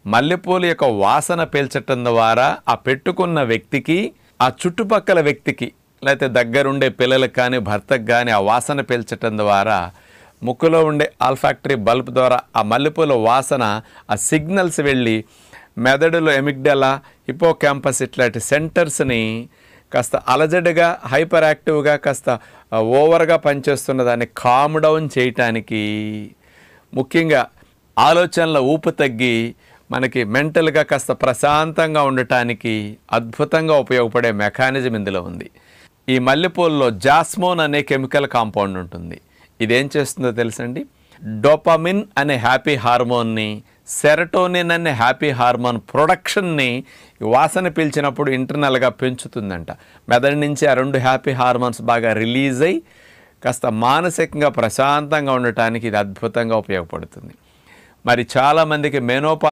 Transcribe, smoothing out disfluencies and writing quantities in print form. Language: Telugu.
మల్లెపూల యొక్క వాసన పీల్చటం ద్వారా ఆ పెట్టుకున్న వ్యక్తికి, ఆ చుట్టుపక్కల వ్యక్తికి, లేకపోతే దగ్గరుండే పిల్లలకు కానీ భర్తకు కానీ ఆ వాసన పీల్చటం ద్వారా ముక్కులో ఉండే ఆల్ఫాక్టరీ బల్బ్ ద్వారా ఆ మల్లెపూల వాసన ఆ సిగ్నల్స్ వెళ్ళి మెదడులో ఎమిగ్డలా, హిపోకాంపస్ ఇట్లాంటి సెంటర్స్ని కాస్త అలజడిగా, హైపర్ యాక్టివ్గా, కాస్త ఓవర్గా పనిచేస్తున్న దాన్ని కామ్ డౌన్ చేయటానికి, ముఖ్యంగా ఆలోచనల ఊపు తగ్గి మనకి మెంటల్గా కాస్త ప్రశాంతంగా ఉండటానికి అద్భుతంగా ఉపయోగపడే మెకానిజం ఇందులో ఉంది. ఈ మల్లెపూలలో జాస్మోన్ అనే కెమికల్ కాంపౌండ్ ఉంటుంది. ఇదేం చేస్తుందో తెలుసండి, డోపమిన్ అనే హ్యాపీ హార్మోన్ని, సెరటోనిన్ అనే హ్యాపీ హార్మోన్ ప్రొడక్షన్ని వాసన పీల్చినప్పుడు ఇంటర్నల్గా పెంచుతుందంట. మెదడు నుంచి ఆ రెండు హ్యాపీ హార్మోన్స్ బాగా రిలీజ్ అయ్యి కాస్త మానసికంగా ప్రశాంతంగా ఉండటానికి ఇది అద్భుతంగా ఉపయోగపడుతుంది. మరి చాలామందికి మెనోపాజ్